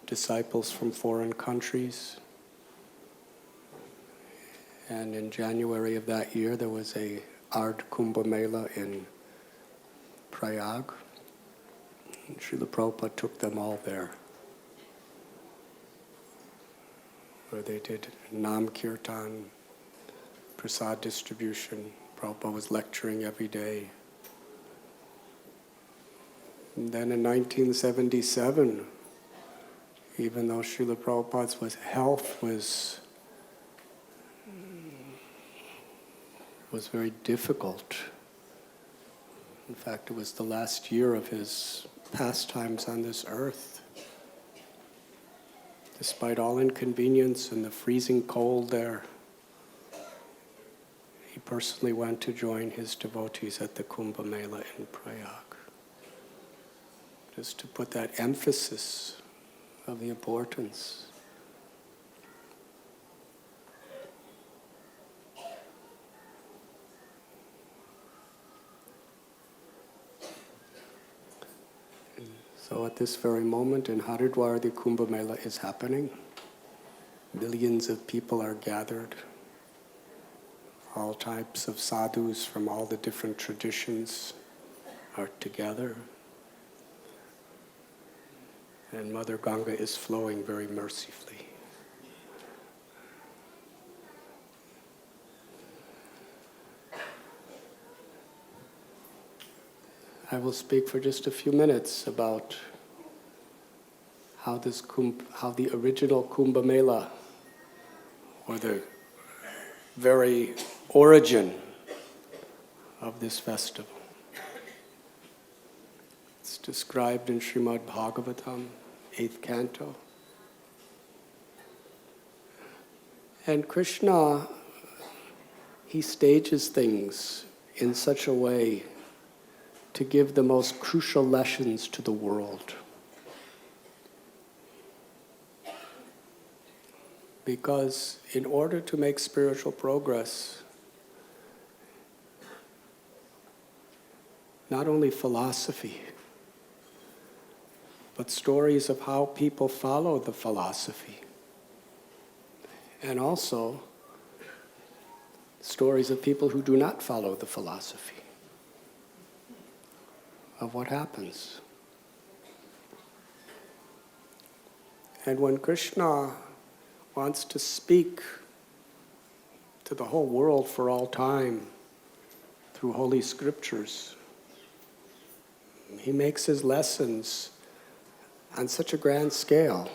disciples from foreign countries. And in January of that year, there was a Ard Kumbh Mela in Prayag. And Srila Prabhupada took them all there, where they did Nam Kirtan, Prasad distribution. Prabhupada was lecturing every day. And then in 1977, even though Srila Prabhupada's health was very difficult. In fact, it was the last year of his pastimes on this earth. Despite all inconvenience and the freezing cold there, he personally went to join his devotees at the Kumbh Mela in Prayag, just to put that emphasis of the importance. So at this very moment in Haridwar, the Kumbh Mela is happening. Millions of people are gathered. All types of sadhus from all the different traditions are together. And Mother Ganga is flowing very mercifully. I will speak for just a few minutes about how the original Kumbh Mela, or the very origin of this festival. It's described in Srimad Bhagavatam, 8th canto. And Krishna, he stages things in such a way to give the most crucial lessons to the world. Because in order to make spiritual progress, not only philosophy, but stories of how people follow the philosophy, and also stories of people who do not follow the philosophy, of what happens. And when Krishna wants to speak to the whole world for all time through holy scriptures, he makes his lessons on such a grand scale,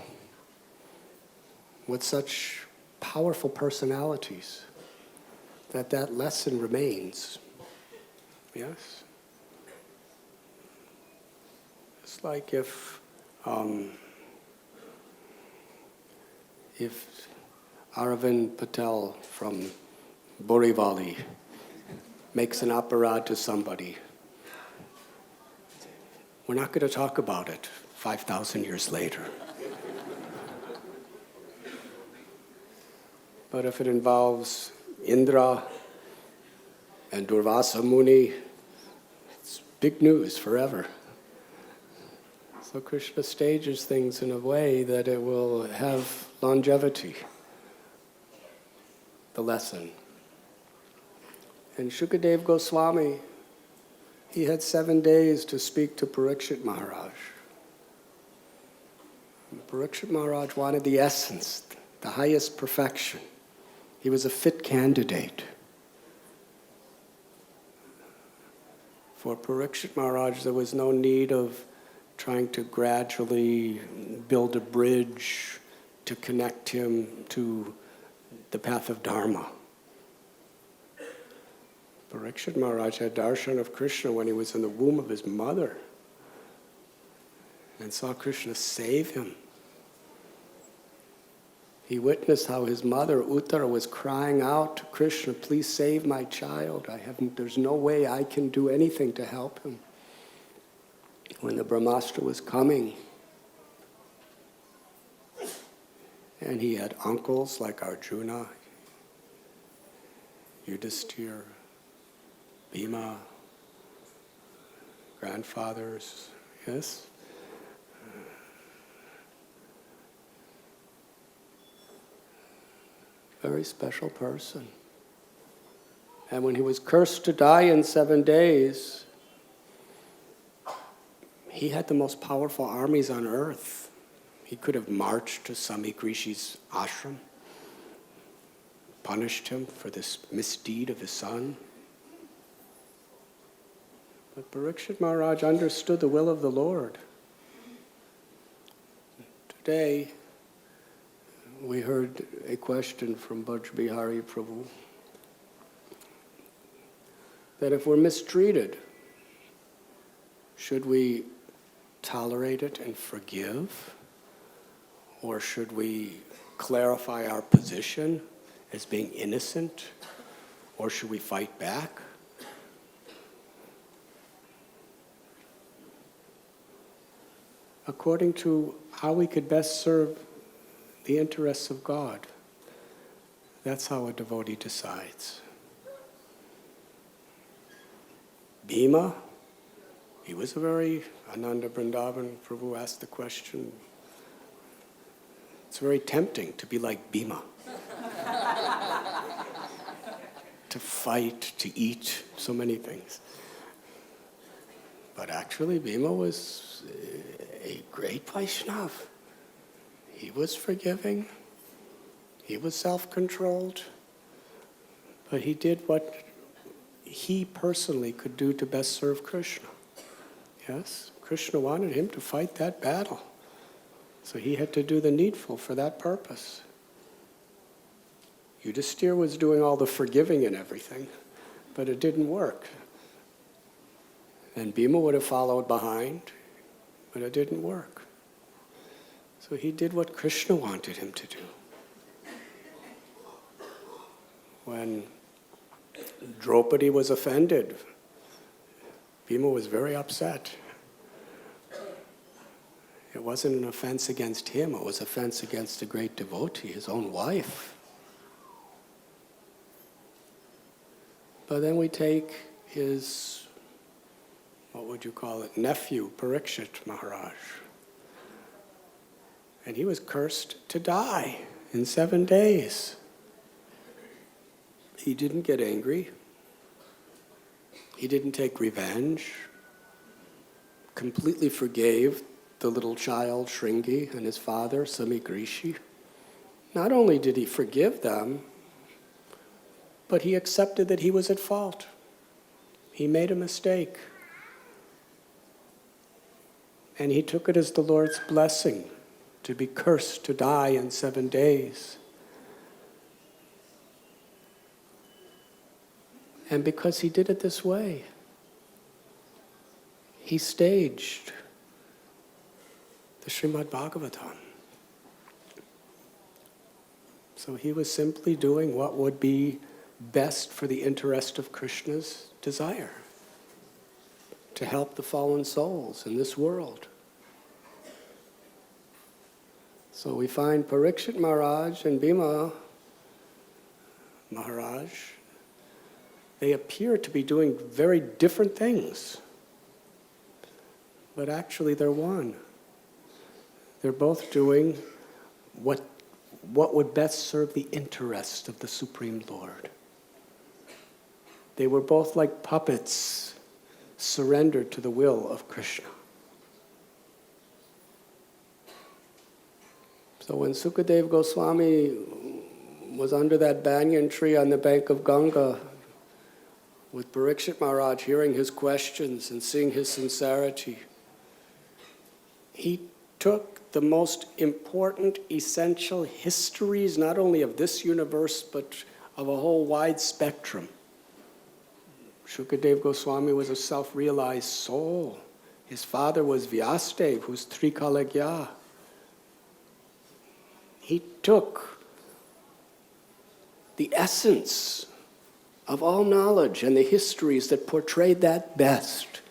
with such powerful personalities, that lesson remains. Yes? It's like if Aravind Patel from Borivali makes an aparad to somebody, we're not going to talk about it 5,000 years later. But if it involves Indra and Durvasa Muni, it's big news forever. So Krishna stages things in a way that it will have longevity, the lesson. And Shukadev Goswami, he had 7 days to speak to Parikshit Maharaj. And Parikshit Maharaj wanted the essence, the highest perfection. He was a fit candidate. For Parikshit Maharaj, there was no need of trying to gradually build a bridge to connect him to the path of Dharma. Parikshit Maharaj had darshan of Krishna when he was in the womb of his mother and saw Krishna save him. He witnessed how his mother, Uttara, was crying out to Krishna, please save my child. There's no way I can do anything to help him. When the Brahmastra was coming, and he had uncles like Arjuna, Yudhisthira, Bhima, grandfathers, yes? very special person. And when he was cursed to die in 7 days, he had the most powerful armies on earth. He could have marched to Swami Grishi's ashram, punished him for this misdeed of his son. But Parikshit Maharaj understood the will of the Lord. Today, we heard a question from Bhaj Bihari Prabhu that if we're mistreated, should we tolerate it and forgive? Or should we clarify our position as being innocent? Or should we fight back? According to how we could best serve the interests of God, that's how a devotee decides. Bhima, he was a very, Ananda Vrindavan Prabhu asked the question, it's very tempting to be like Bhima. To fight, to eat, so many things. But actually Bhima was a great Vaishnava. He was forgiving, he was self-controlled, but he did what he personally could do to best serve Krishna. Yes, Krishna wanted him to fight that battle. So he had to do the needful for that purpose. Yudhisthira was doing all the forgiving and everything, but it didn't work. And Bhima would have followed behind, but it didn't work. So he did what Krishna wanted him to do. When Draupadi was offended, Bhima was very upset. It wasn't an offense against him, it was an offense against a great devotee, his own wife. But then we take his, what would you call it, nephew, Parikshit Maharaj. And he was cursed to die in 7 days. He didn't get angry. He didn't take revenge. Completely forgave the little child, Shringi, and his father, Swami Grishi. Not only did he forgive them, but he accepted that he was at fault. He made a mistake. And he took it as the Lord's blessing to be cursed to die in 7 days. And because he did it this way, he staged the Srimad Bhagavatam. So he was simply doing what would be best for the interest of Krishna's desire, to help the fallen souls in this world. So we find Parikshit Maharaj and Bhima Maharaj, they appear to be doing very different things, but actually they're one. They're both doing what would best serve the interest of the Supreme Lord. They were both like puppets surrendered to the will of Krishna. So when Sukadeva Goswami was under that banyan tree on the bank of Ganga, with Parikshit Maharaj hearing his questions and seeing his sincerity, he took the most important, essential histories, not only of this universe, but of a whole wide spectrum. Sukadeva Goswami was a self-realized soul. His father was Vyasadeva, who's Trikalagya. He took the essence of all knowledge and the histories that portrayed that best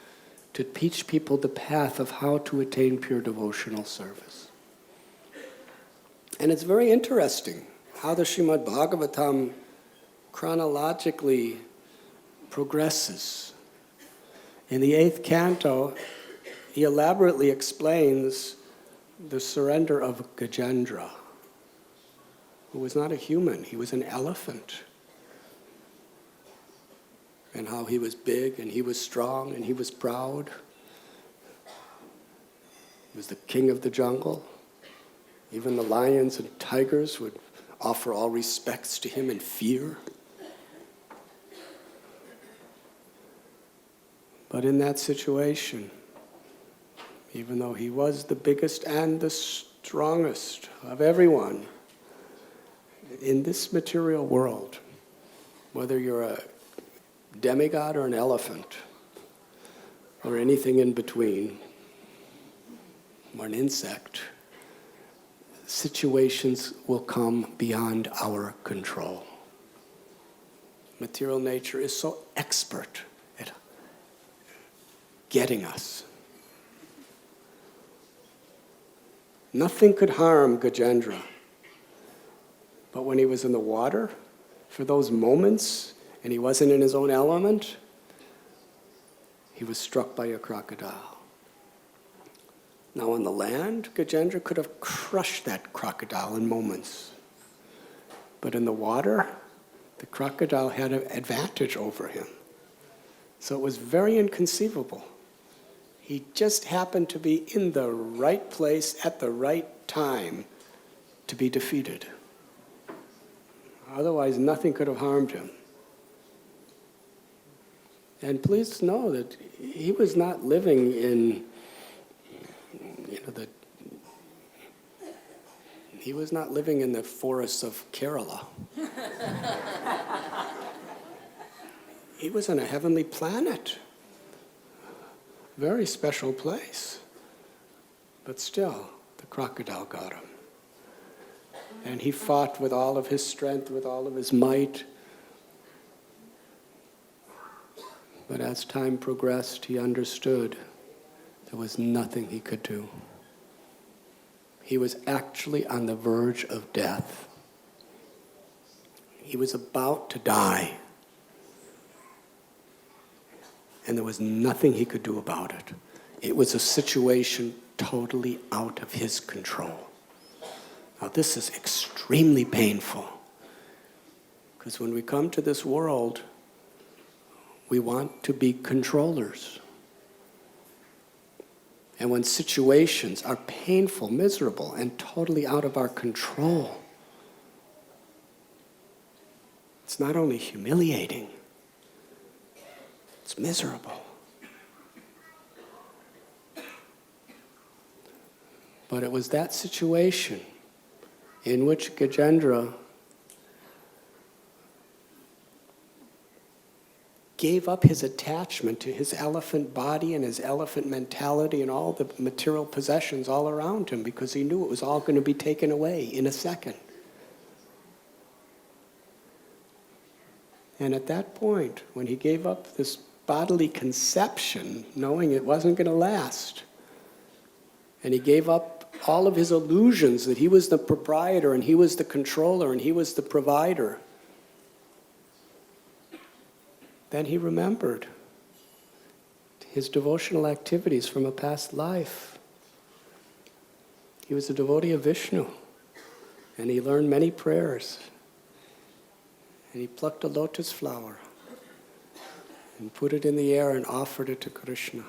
to teach people the path of how to attain pure devotional service. And it's very interesting how the Srimad Bhagavatam chronologically progresses. In the 8th canto, he elaborately explains the surrender of Gajendra. who was not a human, he was an elephant. And how he was big and he was strong and he was proud. He was the king of the jungle. Even the lions and tigers would offer all respects to him in fear. But in that situation, even though he was the biggest and the strongest of everyone, in this material world, whether you're a demigod or an elephant, or anything in between, or an insect, situations will come beyond our control. Material nature is so expert at getting us. Nothing could harm Gajendra. But when he was in the water, for those moments, and he wasn't in his own element, he was struck by a crocodile. Now on the land, Gajendra could have crushed that crocodile in moments. But in the water, the crocodile had an advantage over him. So it was very inconceivable. He just happened to be in the right place at the right time to be defeated. Otherwise, nothing could have harmed him. And please know that he was not living in, he was not living in the forests of Kerala. He was on a heavenly planet. Very special place. But still, the crocodile got him. And he fought with all of his strength, with all of his might. But as time progressed, he understood there was nothing he could do. He was actually on the verge of death. He was about to die. And there was nothing he could do about it. It was a situation totally out of his control. Now this is extremely painful. Because when we come to this world, we want to be controllers. And when situations are painful, miserable, and totally out of our control, it's not only humiliating, it's miserable. But it was that situation in which Gajendra gave up his attachment to his elephant body and his elephant mentality and all the material possessions all around him because he knew it was all going to be taken away in a second. And at that point, when he gave up this bodily conception, knowing it wasn't going to last, and he gave up all of his illusions that he was the proprietor and he was the controller and he was the provider, then he remembered his devotional activities from a past life. He was a devotee of Vishnu, and he learned many prayers. And he plucked a lotus flower and put it in the air and offered it to Krishna.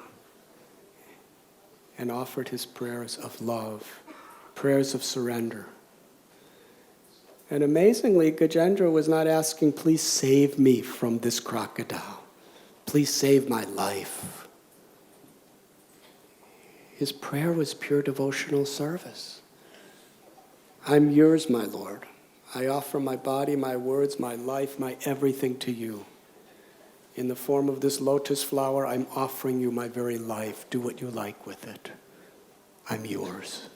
And offered his prayers of love, prayers of surrender. And amazingly, Gajendra was not asking, please save me from this crocodile. Please save my life. His prayer was pure devotional service. I'm yours, my Lord. I offer my body, my words, my life, my everything to you. In the form of this lotus flower, I'm offering you my very life. Do what you like with it. I'm yours.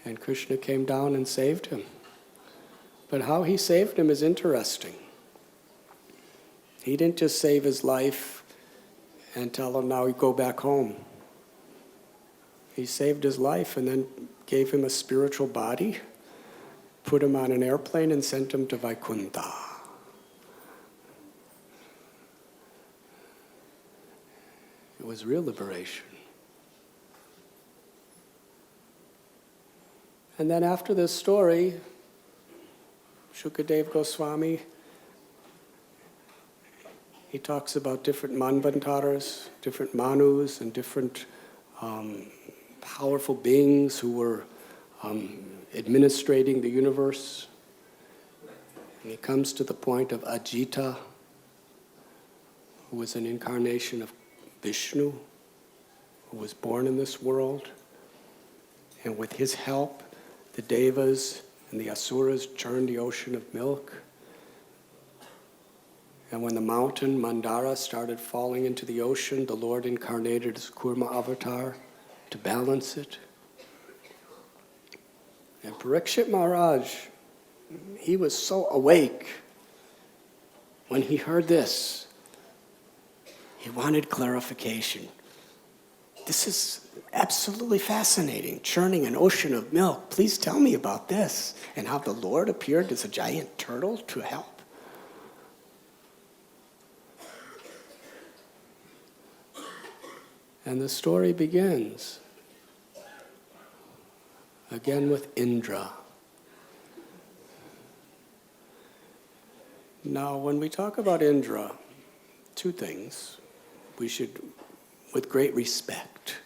And Krishna came down and saved him. But how he saved him is interesting. He didn't just save his life and tell him, now you go back home. He saved his life and then gave him a spiritual body, put him on an airplane and sent him to Vaikuntha. It was real liberation. And then after this story, Shukadev Goswami, he talks about different manvantaras, different manus, and different powerful beings who were administrating the universe. And he comes to the point of Ajita, who was an incarnation of Vishnu, who was born in this world. And with his help, the Devas and the Asuras churned the ocean of milk. And when the mountain Mandara started falling into the ocean, the Lord incarnated as Kurma avatar to balance it. And Parikshit Maharaj, he was so awake when he heard this. He wanted clarification. This is absolutely fascinating, churning an ocean of milk. Please tell me about this, and how the Lord appeared as a giant turtle to help. And the story begins again with Indra. Now, when we talk about Indra, two things. We should, with great respect,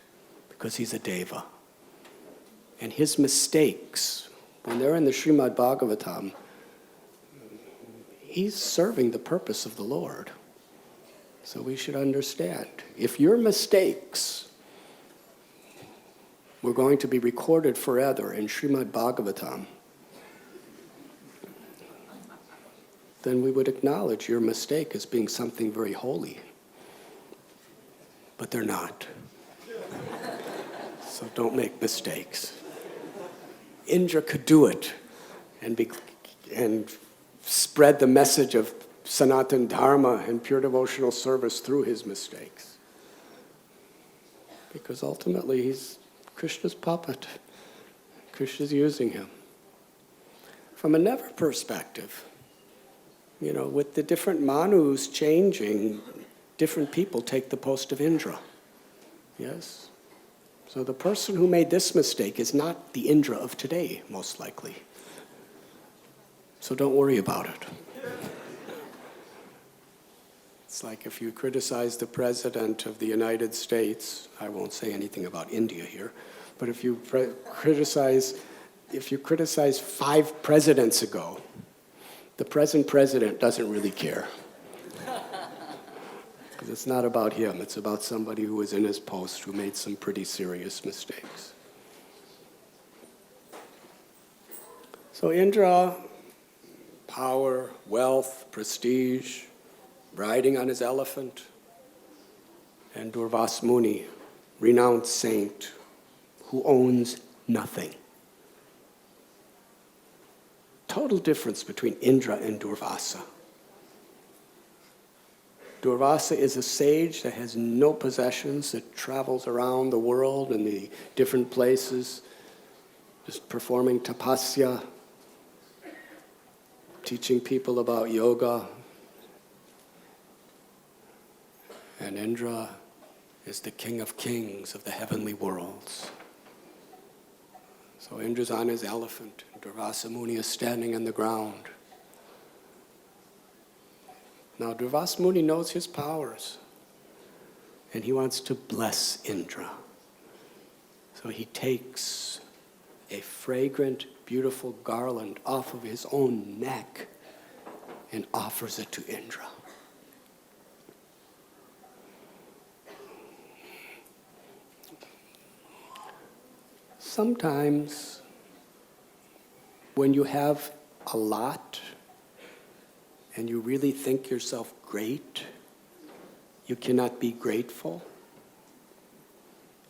because he's a deva. And his mistakes, when they're in the Srimad Bhagavatam, he's serving the purpose of the Lord. So we should understand, if your mistakes were going to be recorded forever in Srimad Bhagavatam, then we would acknowledge your mistake as being something very holy. But they're not. So don't make mistakes. Indra could do it and spread the message of Sanatana Dharma and pure devotional service through his mistakes. Because ultimately he's Krishna's puppet. Krishna's using him. From a never perspective, with the different manus changing, different people take the post of Indra. Yes? So the person who made this mistake is not the Indra of today, most likely. So don't worry about it. It's like if you criticize the President of the United States, I won't say anything about India here, but if you criticize 5 presidents ago, the present president doesn't really care. Because it's not about him, it's about somebody who was in his post who made some pretty serious mistakes. So Indra, power, wealth, prestige, riding on his elephant, and Durvas Muni, renowned saint, who owns nothing. Total difference between Indra and Durvasa. Durvasa is a sage that has no possessions, that travels around the world in the different places, just performing tapasya, teaching people about yoga. And Indra is the king of kings of the heavenly worlds. So Indra's on his elephant, and Durvasa Muni is standing on the ground. Now Durvasa Muni knows his powers, and he wants to bless Indra. So he takes a fragrant, beautiful garland off of his own neck and offers it to Indra. Sometimes, when you have a lot and you really think yourself great, you cannot be grateful.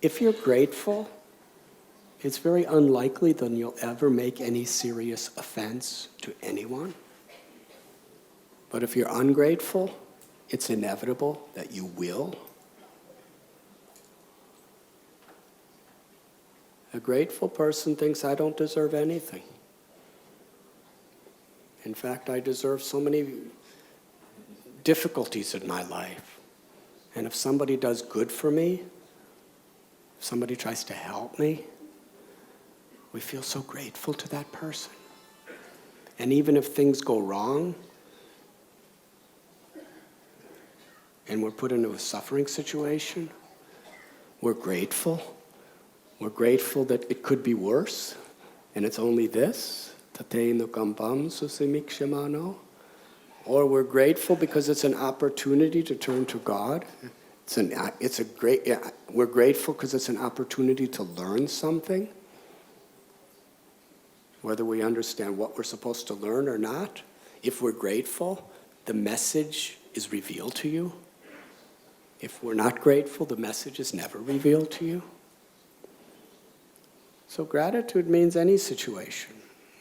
If you're grateful, it's very unlikely that you'll ever make any serious offense to anyone. But if you're ungrateful, it's inevitable that you will. A grateful person thinks, I don't deserve anything. In fact, I deserve so many difficulties in my life. And if somebody does good for me, if somebody tries to help me, We feel so grateful to that person. And even if things go wrong, and we're put into a suffering situation, we're grateful. We're grateful that it could be worse, and it's only this. Tateinu kampam susimikshimano. Or we're grateful because it's an opportunity to turn to God. We're grateful because it's an opportunity to learn something. Whether we understand what we're supposed to learn or not, if we're grateful, the message is revealed to you. If we're not grateful, the message is never revealed to you. So gratitude means any situation.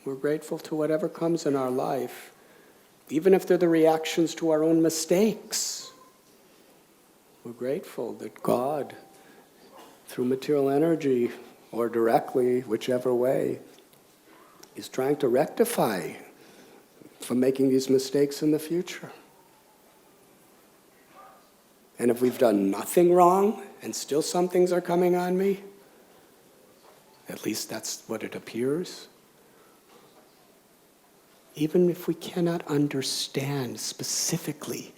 We're grateful to whatever comes in our life, even if they're the reactions to our own mistakes. We're grateful that God, through material energy or directly, whichever way, is trying to rectify from making these mistakes in the future. And if we've done nothing wrong and still some things are coming on me, at least that's what it appears. Even if we cannot understand specifically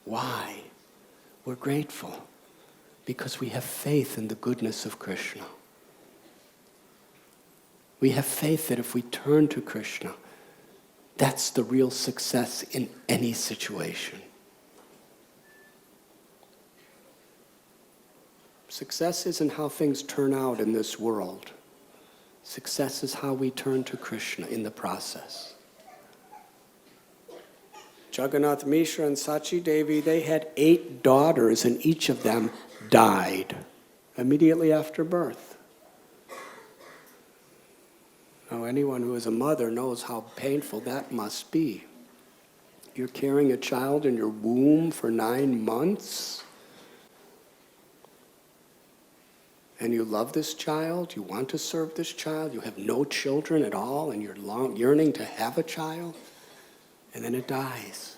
why, we're grateful because we have faith in the goodness of Krishna. We have faith that if we turn to Krishna, that's the real success in any situation. Success isn't how things turn out in this world. Success is how we turn to Krishna in the process. Jagannath Mishra and Sachi Devi, they had 8 daughters, and each of them died immediately after birth. Now, anyone who is a mother knows how painful that must be. You're carrying a child in your womb for 9 months, and you love this child, you want to serve this child, you have no children at all, and you're yearning to have a child, and then it dies.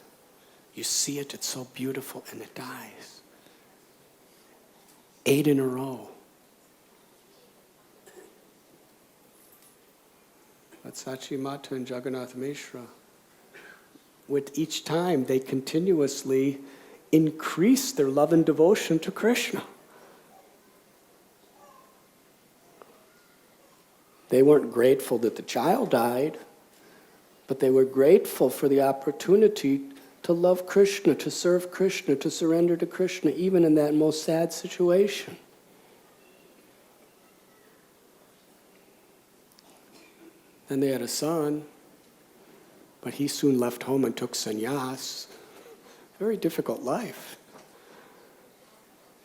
You see it, it's so beautiful, and it dies. 8 in a row. But Sachi Mata and Jagannath Mishra, with each time they continuously increase their love and devotion to Krishna. They weren't grateful that the child died, but they were grateful for the opportunity to love Krishna, to serve Krishna, to surrender to Krishna, even in that most sad situation. Then they had a son, but he soon left home and took sannyas. Very difficult life.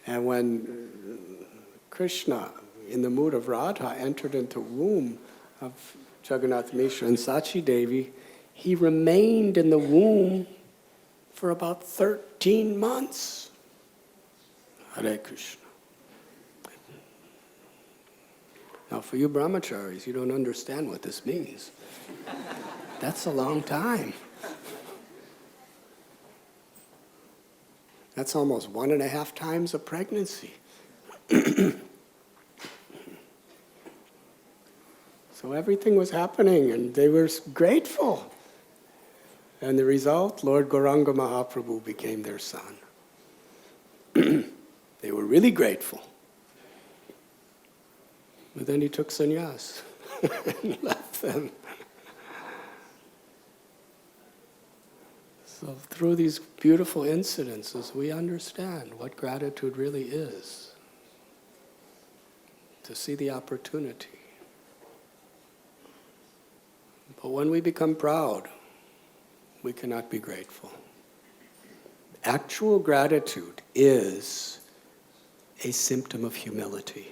And when Krishna, in the mood of Radha, entered into the womb of Jagannath Mishra and Sachi Devi, he remained in the womb for about 13 months. Hare Krishna. Now, for you brahmacharis, you don't understand what this means. That's a long time. That's almost 1.5 times a pregnancy. So everything was happening, and they were grateful. And the result, Lord Gauranga Mahaprabhu became their son. They were really grateful. But then he took sannyas and left them. So through these beautiful incidences, we understand what gratitude really is. To see the opportunity. But when we become proud, we cannot be grateful. Actual gratitude is a symptom of humility.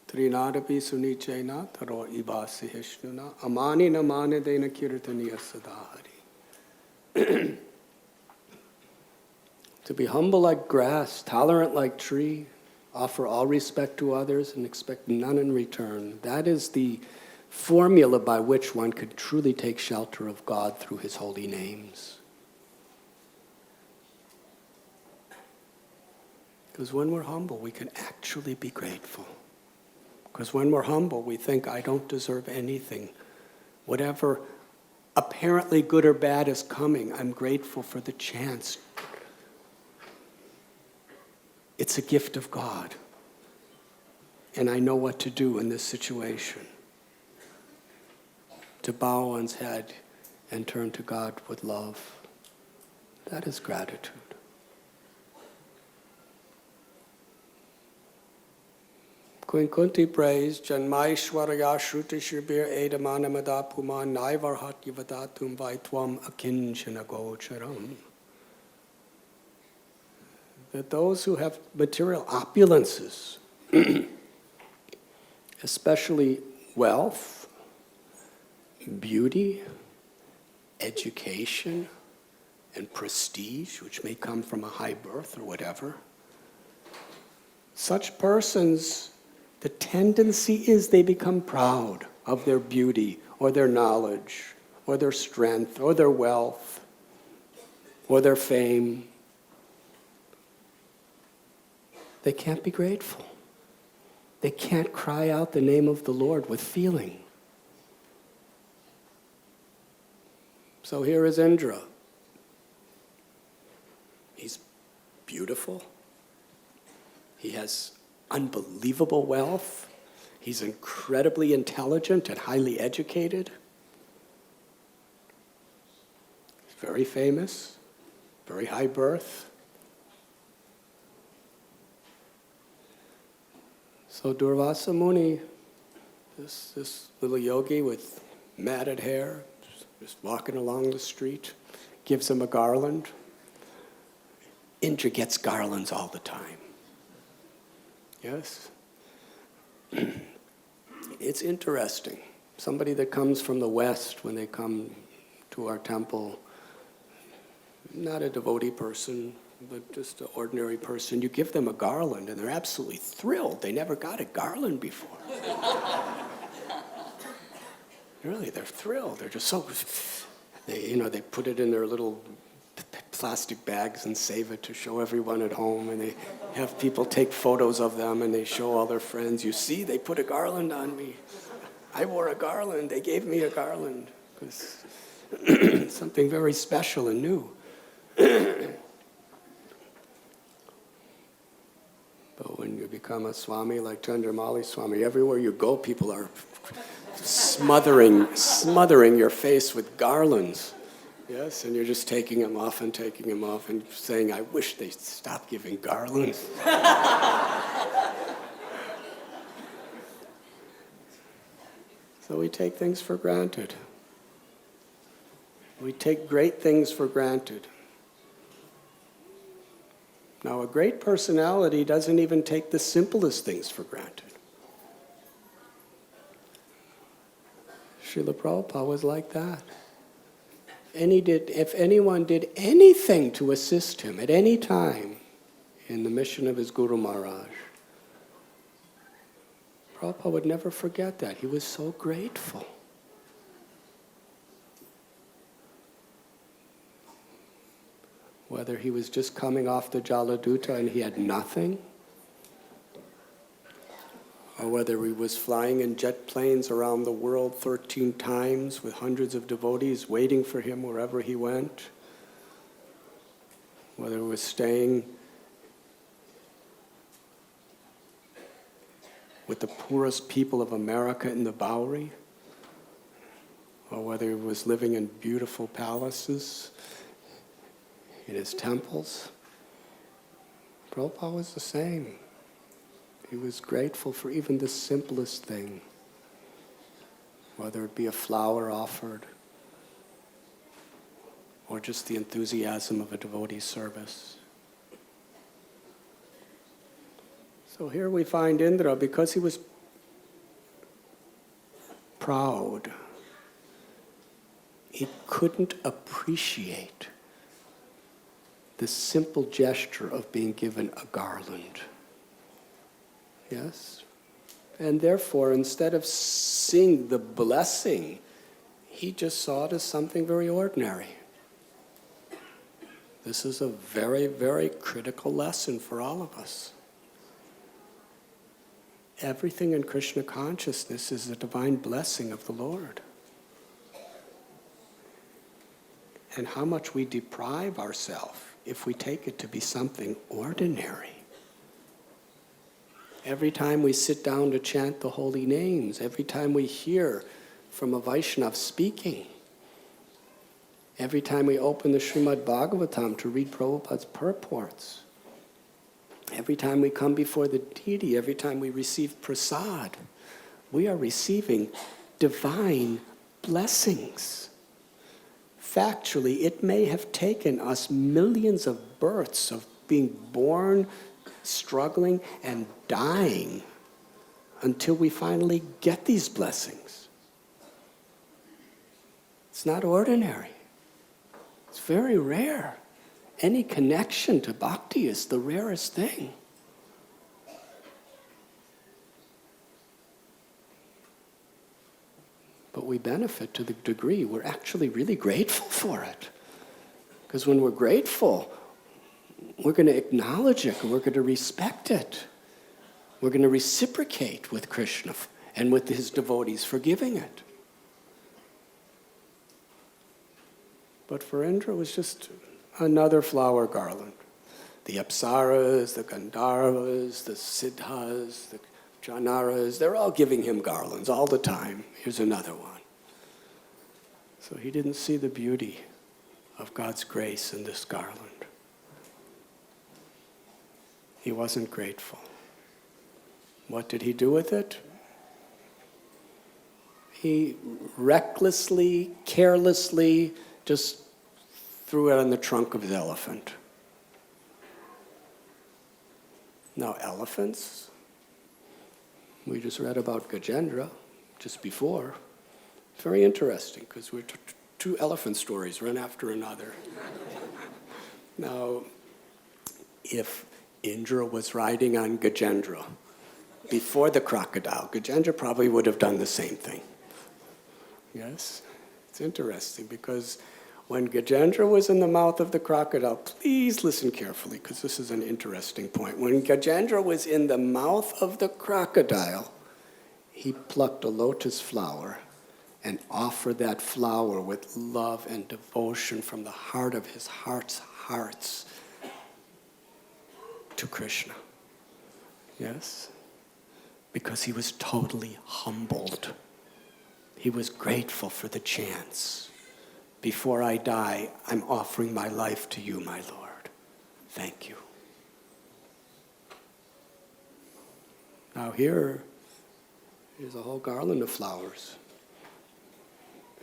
Trinadapi sunichena taro ibasi hishnuna amani namane dena kirtaniya sadahari. To be humble like grass, tolerant like tree, offer all respect to others and expect none in return. That is the formula by which one could truly take shelter of God through His holy names. Because when we're humble, we can actually be grateful. Because when we're humble, we think, I don't deserve anything. Whatever apparently good or bad is coming, I'm grateful for the chance. It's a gift of God. And I know what to do in this situation. To bow one's head and turn to God with love. That is gratitude. Queen Kunti prays, Janmaishwaraya Shruti Shibir Edamanamada Puman Naivarhat Yivadatum Vaitwam Akinchana Gocharam. That those who have material opulences, especially wealth, beauty, education, and prestige, which may come from a high birth or whatever, such persons, the tendency is they become proud of their beauty or their knowledge or their strength or their wealth or their fame. They can't be grateful. They can't cry out the name of the Lord with feeling. So here is Indra. He's beautiful. He has unbelievable wealth. He's incredibly intelligent and highly educated. He's very famous, very high birth. So Durvasa Muni, this little yogi with matted hair, just walking along the street, gives him a garland. Indra gets garlands all the time. Yes? It's interesting. Somebody that comes from the West, when they come to our temple, not a devotee person, but just an ordinary person, you give them a garland and they're absolutely thrilled. They never got a garland before. Really, they're thrilled. They're just so, they put it in their little plastic bags and save it to show everyone at home, and they have people take photos of them and they show all their friends, you see, they put a garland on me. I wore a garland, they gave me a garland. It's something very special and new. But when you become a Swami like Chandramali Swami, everywhere you go, people are smothering your face with garlands. Yes, and you're just taking them off and saying, I wish they'd stop giving garlands. So we take things for granted. We take great things for granted. Now, a great personality doesn't even take the simplest things for granted. Srila Prabhupada was like that. If anyone did anything to assist him at any time in the mission of his Guru Maharaj, Prabhupada would never forget that. He was so grateful. Whether he was just coming off the Jaladuta and he had nothing, or whether he was flying in jet planes around the world 13 times with hundreds of devotees waiting for him wherever he went, whether he was staying with the poorest people of America in the Bowery, or whether he was living in beautiful palaces in his temples, Prabhupada was the same. He was grateful for even the simplest thing, whether it be a flower offered or just the enthusiasm of a devotee service. So here we find Indra, because he was proud, he couldn't appreciate the simple gesture of being given a garland. Yes? And therefore, instead of seeing the blessing, he just saw it as something very ordinary. This is a very, very critical lesson for all of us. Everything in Krishna consciousness is a divine blessing of the Lord. And how much we deprive ourselves if we take it to be something ordinary. Every time we sit down to chant the holy names, every time we hear from a Vaishnava speaking, every time we open the Srimad Bhagavatam to read Prabhupada's purports, every time we come before the deity, every time we receive prasad, we are receiving divine blessings. Factually, it may have taken us millions of births of being born, struggling, and dying until we finally get these blessings. It's not ordinary. It's very rare. Any connection to bhakti is the rarest thing. But we benefit to the degree we're actually really grateful for it. Because when we're grateful, we're going to acknowledge it, and we're going to respect it. We're going to reciprocate with Krishna and with his devotees for giving it. But for Indra, it was just another flower garland. The Apsaras, the Gandharvas, the Siddhas, the Janaras, they're all giving him garlands all the time. Here's another one. So he didn't see the beauty of God's grace in this garland. He wasn't grateful. What did he do with it? He recklessly, carelessly just threw it on the trunk of his elephant. Now, elephants, we just read about Gajendra just before. It's very interesting because we're two elephant stories, one after another. Now, if Indra was riding on Gajendra before the crocodile, Gajendra probably would have done the same thing. Yes? It's interesting because when Gajendra was in the mouth of the crocodile, please listen carefully because this is an interesting point. When Gajendra was in the mouth of the crocodile, he plucked a lotus flower and offered that flower with love and devotion from the heart of his hearts to Krishna. Yes? Because he was totally humbled. He was grateful for the chance. Before I die, I'm offering my life to you, my Lord. Thank you. Now here is a whole garland of flowers.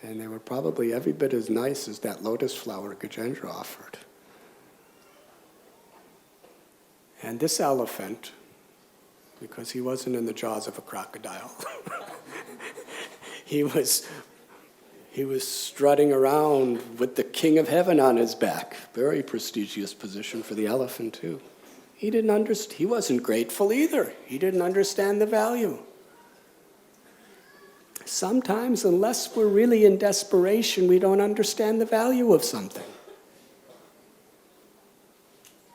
And they were probably every bit as nice as that lotus flower Gajendra offered. And this elephant, because he wasn't in the jaws of a crocodile, he was strutting around with the king of heaven on his back. Very prestigious position for the elephant, too. He didn't understand. He wasn't grateful either. He didn't understand the value. Sometimes, unless we're really in desperation, we don't understand the value of something.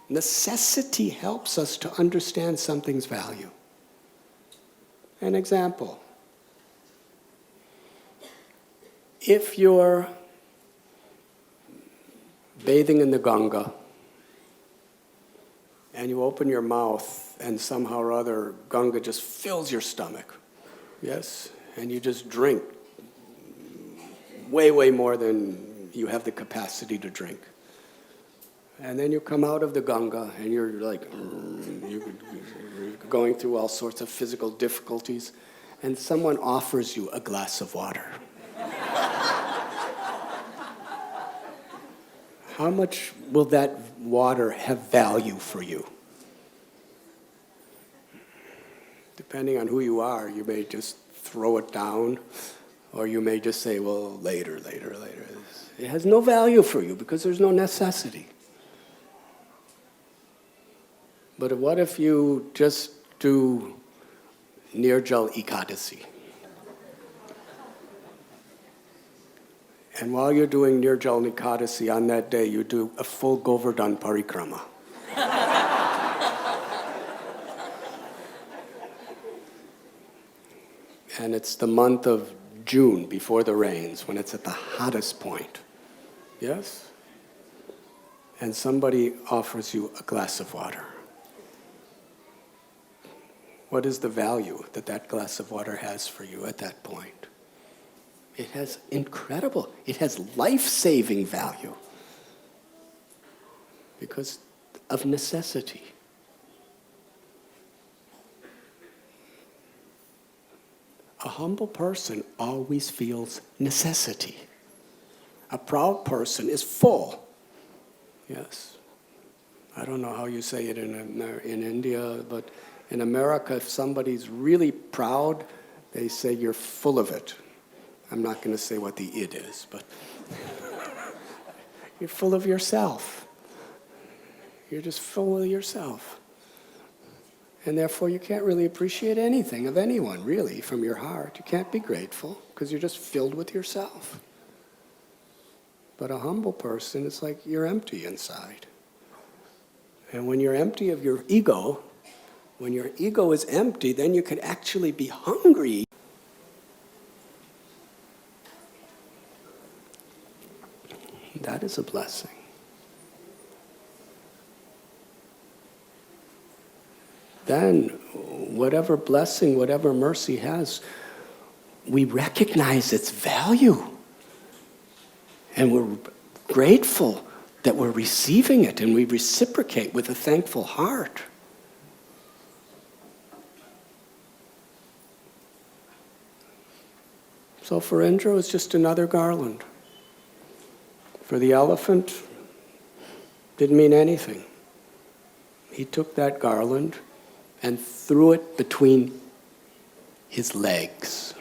Necessity helps us to understand something's value. An example. If you're bathing in the Ganga and you open your mouth and somehow or other Ganga just fills your stomach, yes? And you just drink way, way more than you have the capacity to drink. And then you come out of the Ganga and you're like, you're going through all sorts of physical difficulties, and someone offers you a glass of water. How much will that water have value for you? Depending on who you are, you may just throw it down, or you may just say, well, later. It has no value for you because there's no necessity. But what if you just do Nirjal Ekadasi? And while you're doing Nirjal Nikadasi on that day, you do a full Govardhan Parikrama. And it's the month of June, before the rains, when it's at the hottest point. Yes? And somebody offers you a glass of water. What is the value that that glass of water has for you at that point? It has incredible, it has life-saving value because of necessity. A humble person always feels necessity. A proud person is full. Yes. I don't know how you say it in India, but in America, if somebody's really proud, they say you're full of it. I'm not going to say what the it is, but you're full of yourself. You're just full of yourself. And therefore, you can't really appreciate anything of anyone, really, from your heart. You can't be grateful because you're just filled with yourself. But a humble person, it's like you're empty inside. And when you're empty of your ego, when your ego is empty, then you can actually be hungry. That is a blessing. Then, whatever blessing, whatever mercy has, we recognize its value. And we're grateful that we're receiving it, and we reciprocate with a thankful heart. So for Indra, it's just another garland. For the elephant, didn't mean anything. He took that garland and threw it between his legs.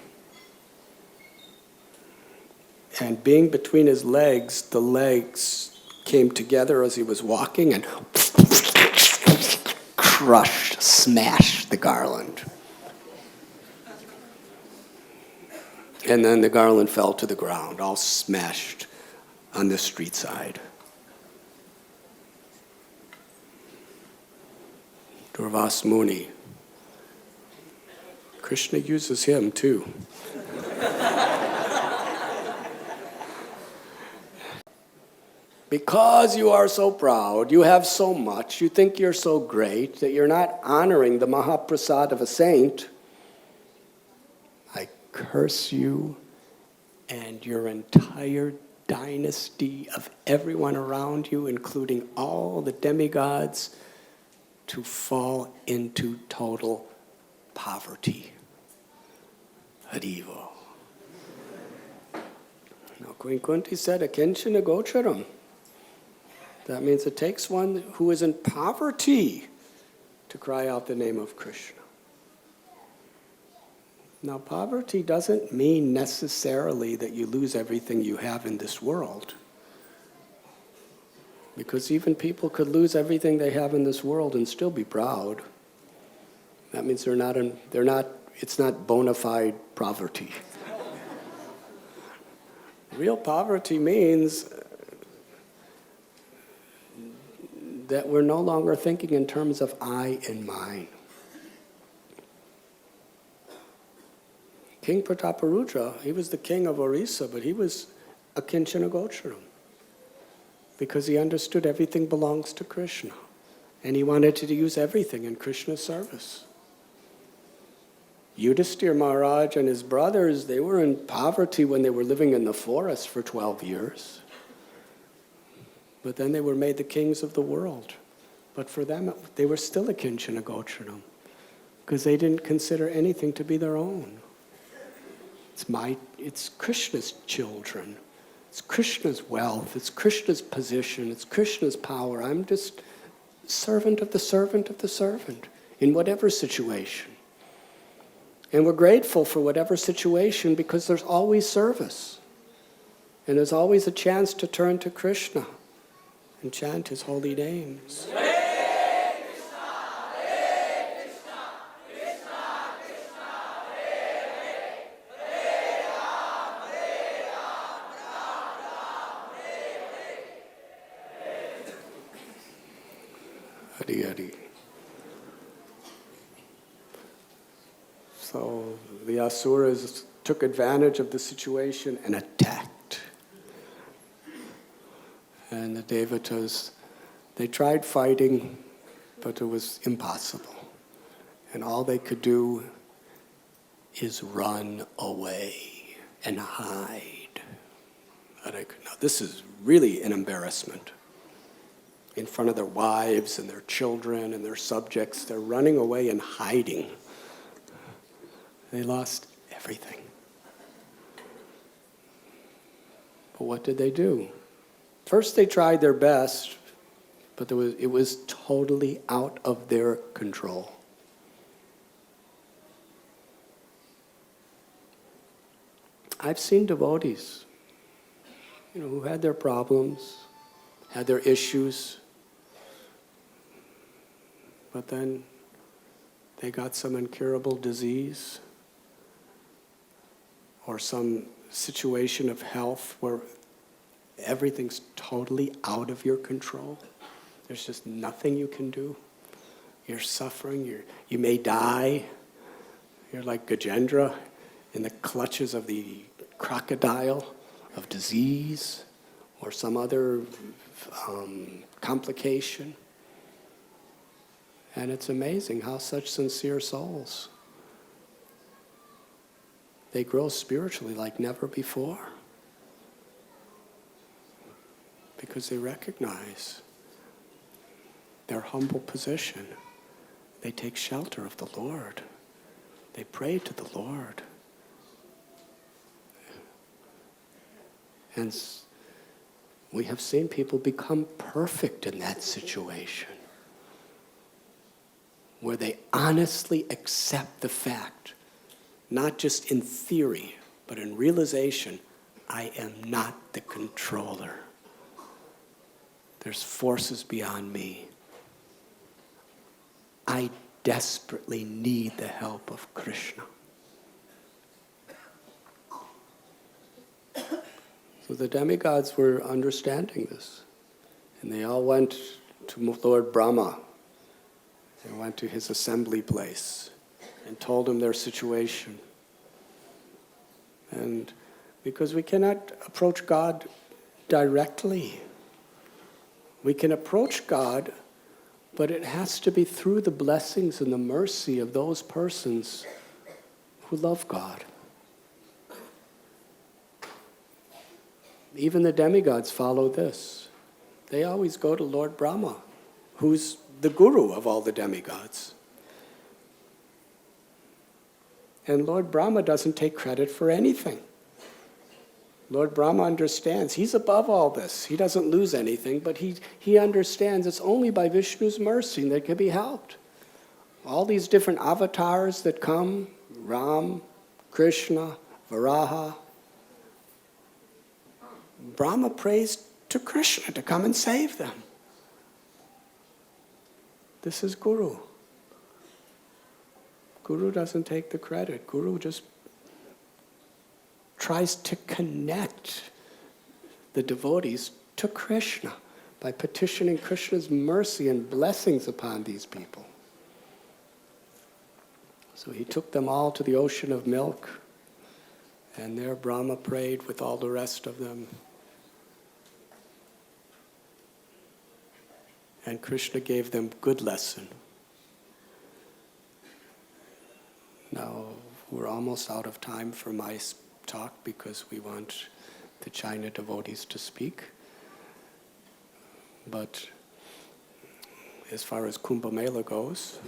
And being between his legs, the legs came together as he was walking and crushed, smashed the garland. And then the garland fell to the ground, all smashed on the street side. Durvas Muni. Krishna uses him too. Because you are so proud, you have so much, you think you're so great that you're not honoring the Mahaprasad of a saint, I curse you and your entire dynasty of everyone around you, including all the demigods, to fall into total poverty. Harivo. Now Queen Kunti said, Akinchana Gocharam. That means it takes one who is in poverty to cry out the name of Krishna. Now, poverty doesn't mean necessarily that you lose everything you have in this world. Because even people could lose everything they have in this world and still be proud. That means it's not bona fide poverty. Real poverty means that we're no longer thinking in terms of I and mine. King Prataparudra, he was the king of Orissa, but he was a Kinchana Gocharam because he understood everything belongs to Krishna, and he wanted to use everything in Krishna's service. Yudhishthira Maharaj and his brothers, they were in poverty when they were living in the forest for 12 years. But then they were made the kings of the world. But for them, they were still a Kinchana Gocharam because they didn't consider anything to be their own. It's Krishna's children. It's Krishna's wealth. It's Krishna's position. It's Krishna's power. I'm just servant of the servant of the servant in whatever situation. And we're grateful for whatever situation because there's always service. And there's always a chance to turn to Krishna and chant his holy names. Hari Hari. So the Asuras took advantage of the situation and attacked. And the Devatas, they tried fighting, but it was impossible. And all they could do is run away and hide. Now, this is really an embarrassment. In front of their wives and their children and their subjects, they're running away and hiding. They lost everything. But what did they do? First they tried their best, but it was totally out of their control. I've seen devotees, who had their problems, had their issues, but then they got some incurable disease or some situation of health where everything's totally out of your control. There's just nothing you can do. You're suffering, you may die. You're like Gajendra in the clutches of the crocodile of disease or some other complication. And it's amazing how such sincere souls, they grow spiritually like never before. Because they recognize their humble position. They take shelter of the Lord. They pray to the Lord. And we have seen people become perfect in that situation, where they honestly accept the fact, not just in theory, but in realization, I am not the controller. There's forces beyond me. I desperately need the help of Krishna. So the demigods were understanding this. And they all went to Lord Brahma. They went to his assembly place and told him their situation. And because we cannot approach God directly. We can approach God, but it has to be through the blessings and the mercy of those persons who love God. Even the demigods follow this. They always go to Lord Brahma, who's the guru of all the demigods. And Lord Brahma doesn't take credit for anything. Lord Brahma understands. He's above all this. He doesn't lose anything, but he understands it's only by Vishnu's mercy that can be helped. All these different avatars that come, Ram, Krishna, Varaha, Brahma prays to Krishna to come and save them. This is Guru. Guru doesn't take the credit. Guru just tries to connect the devotees to Krishna by petitioning Krishna's mercy and blessings upon these people. So he took them all to the ocean of milk, and there Brahma prayed with all the rest of them. And Krishna gave them good lesson. Now, we're almost out of time for my talk because we want the China devotees to speak. But as far as Kumbh Mela goes,